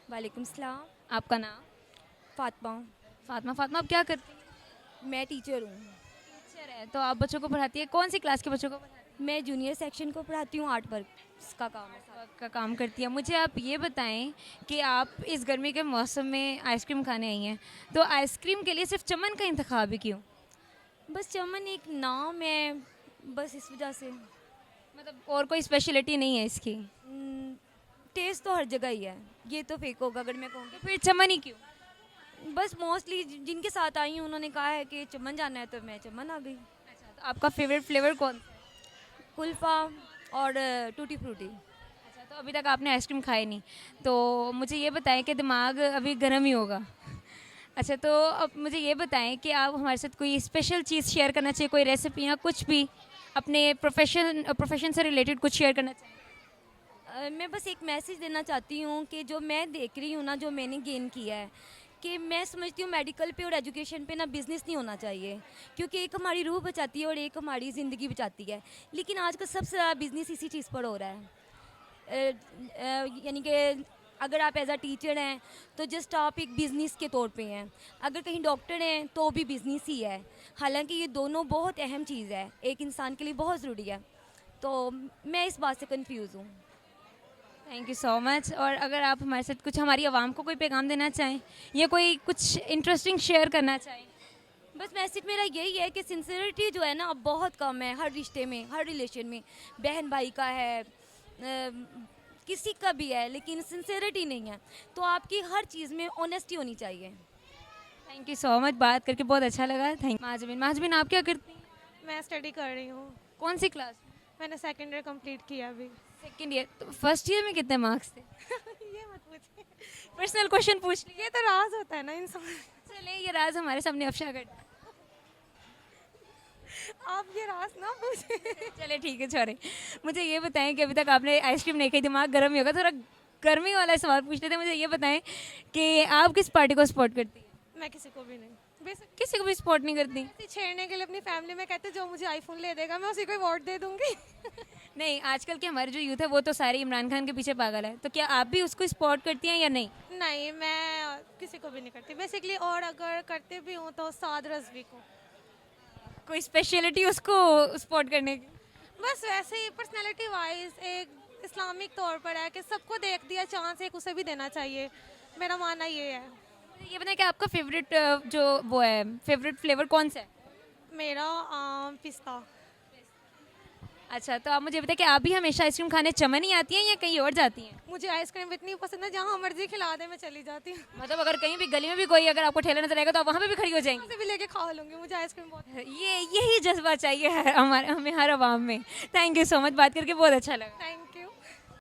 वालेकुम सलाम। आपका नाम? फातिमा। फातिमा। फातिमा, आप क्या करती हैं? मैं टीचर हूँ। टीचर है, तो आप बच्चों को पढ़ाती है, कौन सी क्लास के बच्चों को पढ़ाती है? मैं जूनियर सेक्शन को पढ़ाती हूँ, आर्ट वर्क का काम है सारा। का काम करती है। मुझे आप ये बताएं कि आप इस गर्मी के मौसम में आइसक्रीम खाने आई हैं, तो आइसक्रीम के लिए सिर्फ चमन का इंतखाब ही क्यों? बस चमन एक नाम है, बस इस वजह से। मतलब और कोई स्पेशलिटी नहीं है इसकी? टेस्ट तो हर जगह ही है, ये तो फेक होगा अगर मैं कहूँगी। फिर चमन ही क्यों? बस मोस्टली जिनके साथ आई हूँ उन्होंने कहा है कि चमन जाना है, तो मैं चमन आ गई। अच्छा, तो आपका फेवरेट फ्लेवर कौन सा है? कुल्फ़ा और टूटी फ्रूटी। अच्छा, तो अभी तक आपने आइसक्रीम खाई नहीं, तो मुझे ये बताएं कि दिमाग अभी गर्म ही होगा। अच्छा, तो अब मुझे ये बताएं कि आप हमारे साथ कोई स्पेशल चीज़ शेयर करना चाहिए, कोई रेसिपी या कुछ भी अपने प्रोफेशन से रिलेटेड कुछ शेयर करना चाहिए? मैं बस एक मैसेज देना चाहती हूँ कि जो मैं देख रही हूँ ना, जो मैंने गेन किया है, कि मैं समझती हूँ मेडिकल पे और एजुकेशन पे ना बिज़नेस नहीं होना चाहिए, क्योंकि एक हमारी रूह बचाती है और एक हमारी ज़िंदगी बचाती है। लेकिन आज का सबसे ज़्यादा बिज़नेस इसी चीज़ पर हो रहा है। यानी कि अगर आप एज अ टीचर हैं तो जस्ट आप एक बिज़नेस के तौर पे हैं, अगर कहीं डॉक्टर हैं तो भी बिज़नेस ही है। हालांकि ये दोनों बहुत अहम चीज़ है, एक इंसान के लिए बहुत ज़रूरी है। तो मैं इस बात से कंफ्यूज हूँ। Thank you so much. और अगर आप हमारे साथ कुछ हमारी आवाम को कोई पैगाम देना चाहें या कोई कुछ इंटरेस्टिंग शेयर करना चाहें? बस मैसेज मेरा यही है कि सिंसियरिटी जो है ना अब बहुत कम है, हर रिश्ते में, हर रिलेशन में। बहन भाई का है, किसी का भी है, लेकिन सिंसियरिटी नहीं है। तो आपकी हर चीज़ में ऑनेस्टी होनी चाहिए। थैंक यू सो मच, बात करके बहुत अच्छा लगा। थैंक महाजबिन। महाजबिन, आप क्या करती हैं? मैं स्टडी कर रही हूँ। कौन सी क्लास? मैंने सेकेंड ईयर कंप्लीट किया अभी। Second year. तो फर्स्ट ईयर में कितने मार्क्स थे? ये मत पूछिए, पर्सनल क्वेश्चन पूछ लिए। ये तो राज होता है ना इंसान। चलिए, ये राज हमारे सामने अफशा कर दिया। आप ये राज ना पूछिए। चलिए ठीक है, छोड़े। मुझे ये बताएं कि अभी तक आपने आइसक्रीम नहीं खाई, दिमाग गर्म ही होगा, थोड़ा गर्मी वाला सवाल पूछ लेते हैं। मुझे ये बताएं कि आप किस पार्टी को सपोर्ट करती हैं? मैं किसी को भी नहीं, बेसिक किसी को भी सपोर्ट नहीं करती? छेड़ने के लिए अपनी फैमिली में कहते जो मुझे आईफोन ले देगा मैं उसी को वोट दे दूंगी। नहीं, आजकल के हमारे जो यूथ है वो तो सारे इमरान खान के पीछे पागल है, तो क्या आप भी उसको सपोर्ट करती हैं या नहीं? नहीं, मैं किसी को भी नहीं करती बेसिकली, और अगर करते भी हूँ तो साद रजवी को। कोई स्पेशलिटी उसको सपोर्ट करने की? बस वैसे ही पर्सनैलिटी वाइज एक इस्लामिक तौर पर है कि सबको देख दिया चांस, एक उसे भी देना चाहिए, मेरा मानना ये है। ये बताएं कि आपका फेवरेट जो वो है, फेवरेट फ्लेवर कौन सा है? मेरा पिस्ता। अच्छा, तो आप मुझे बताएं कि आप भी हमेशा आइसक्रीम खाने चमन ही आती हैं या कहीं और जाती हैं? मुझे आइसक्रीम इतनी पसंद है, जहाँ मर्जी खिला दे मैं चली जाती हूँ। मतलब अगर कहीं भी गली में भी कोई अगर आपको ठेला नजर आएगा तो आप वहाँ पे भी खड़ी हो जाएंगी? से भी लेके खा लूंगी, मुझे आइसक्रीम बहुत। यही जज्बा चाहिए हमें हर आवाम में। थैंक यू सो मच, बात करके बहुत अच्छा लगा। थैंक